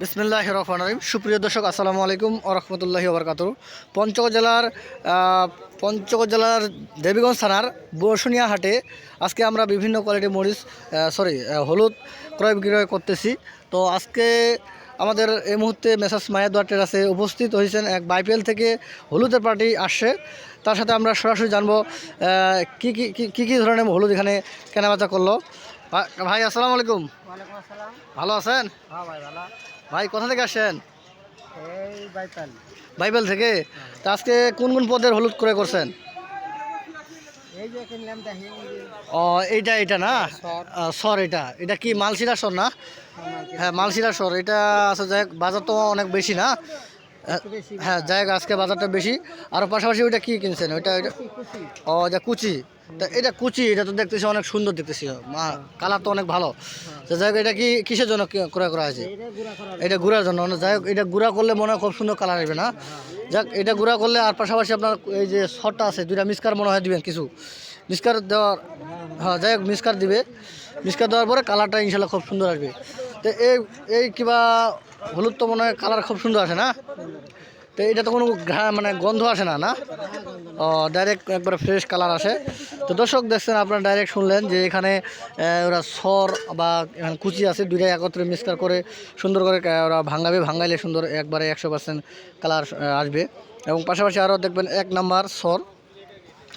বিসমিল্লাহির রহমানির রহিম। সুপ্রিয় দর্শক, আসসালামু আলাইকুম ওয়া রাহমাতুল্লাহি ওয়া বারাকাতুহু। পঞ্চগড় জেলার দেবীগঞ্জ থানার বসুনিয়া হাটে আজকে আমরা বিভিন্ন কোয়ালিটির হলুদ ক্রয় বিক্রয় করতেছি। তো আজকে আমাদের এই মুহূর্তে মেসার্স মায়াদুয়া ট্রেডার্সে উপস্থিত হয়েছেন এক বাইপিএল থেকে হলুদের পার্টি আসছে। তার সাথে আমরা সরাসরি জানবো কি কি কি কি ধরনের হলুদ এখানে কেনাবেচা করলো। ভাই আসসালামু আলাইকুম। ওয়ালাইকুম আসসালাম। ভালো আছেন? হ্যাঁ ভাই ভালো। ভাই কোথা থেকে আসছেন? এই বাইপাল। বাইবেল থেকে। তা আজকে কোন কোন পদের হলুদ ক্রয় করছেন? এই যে কিনলাম দেখি ও এইটা না, সর। এটা কি মালসিরা সর না? হ্যাঁ, মালসিরা সর। এটা আছে, যাই হোক, বাজার তো অনেক বেশি না। হ্যাঁ, যাই হোক, আজকে বাজারটা বেশি। আর পাশাপাশি ওইটা কি কিনছেন? ওইটা ও এটা কুচি। তা এটা কুচি, এটা তো দেখতেছি অনেক সুন্দর দেখতেছি, কালার তো অনেক ভালো। তো যাই হোক, এটা কি কিসের জন্য ক্রয় করা হয়েছে? এটা গুঁড়ার জন্য। যাই হোক, এটা গুঁড়া করলে মনে হয় খুব সুন্দর কালার আসবে না? যাক, এটা গুঁড়া করলে আর পাশাপাশি আপনার এই যে সরটা আছে, দুইটা মিসকার মনে হয় দিবেন কিছু। মিসকার দেওয়ার, হ্যাঁ, যাই হোক, মিসকার দিবে। মিসকার দেওয়ার পরে কালারটা ইনশাল্লাহ খুব সুন্দর আসবে। তো এই কিবা হলুদ তো মনে হয় কালার খুব সুন্দর আসে না? তো এটা তো কোনো মানে গন্ধ আসে না, না? ও, ডাইরেক্ট একবারে ফ্রেশ কালার আসে। তো দর্শক, দেখছেন আপনারা, ডাইরেক্ট শুনলেন যে এখানে ওরা সর বা এখানে কুচি আছে, দুইটাই একত্রে মিক্সচার করে সুন্দর করে ওরা ভাঙাইলে সুন্দর একবারে 100% কালার আসবে। এবং পাশাপাশি আরও দেখবেন 1 নাম্বার সর।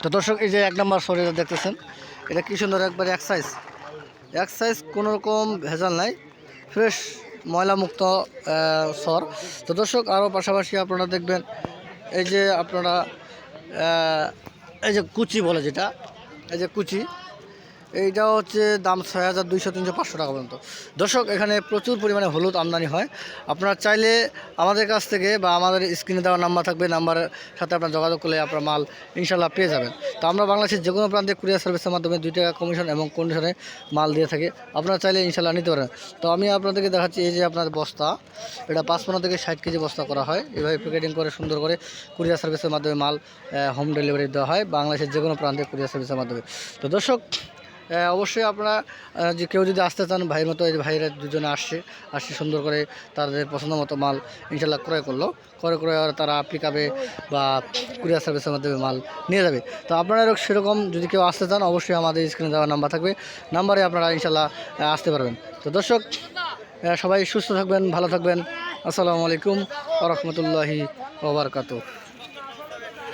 তো দর্শক, এই যে 1 নাম্বার সর এটা দেখতেছেন, এটা কি সুন্দর, একবারে এক সাইজ, কোনো রকম ভেজাল নাই, ফ্রেশ ময়লামুক্ত সর। তো দর্শক, আরও পাশাপাশি আপনারা দেখবেন এই যে আপনারা এই যে কুচি বলে যেটা, এই যে কুচি, এইটা হচ্ছে দাম 6200, 300, 500 টাকা পর্যন্ত। দর্শক, এখানে প্রচুর পরিমাণে হলুদ আমদানি হয়। আপনারা চাইলে আমাদের কাছ থেকে বা আমাদের স্ক্রিনে দেওয়া নাম্বার থাকবে, নাম্বারের সাথে আপনার যোগাযোগ করলে আপনার মাল ইনশাল্লাহ পেয়ে যাবেন। তো আমরা বাংলাদেশের যে কোনো প্রান্তে কুরিয়ার সার্ভিসের মাধ্যমে 2 টাকা কমিশন এবং কন্ডিশনে মাল দিয়ে থাকি। আপনারা চাইলে ইনশাল্লাহ নিতে পারেন। তো আমি আপনাদেরকে দেখাচ্ছি, এই যে আপনার বস্তা, এটা 55 থেকে 60 কেজি বস্তা করা হয়। এভাবে প্যাকেটিং করে সুন্দর করে কুরিয়ার সার্ভিসের মাধ্যমে মাল হোম ডেলিভারি দেওয়া হয় বাংলাদেশের যে কোনো প্রান্তে কুরিয়ার সার্ভিসের মাধ্যমে। তো দর্শক, অবশ্যই আপনারা যে কেউ যদি আসতে চান, ভাইয়ের মতো, এই ভাইয়েরা দুজনে আসছে সুন্দর করে তাদের পছন্দ মতো মাল ইনশাল্লাহ ক্রয় করলো। করে তারা পিকআপে বা কুরিয়ার সার্ভিসের মাধ্যমে মাল নিয়ে যাবে। তো আপনারা সেরকম যদি কেউ আসতে চান, অবশ্যই আমাদের স্ক্রিনে দেওয়া নাম্বার থাকবে, নাম্বারে আপনারা ইনশাল্লাহ আসতে পারবেন। তো দর্শক, সবাই সুস্থ থাকবেন, ভালো থাকবেন। আসসালামু আলাইকুম ওয়া রাহমাতুল্লাহি ওয়া বারাকাতুহু।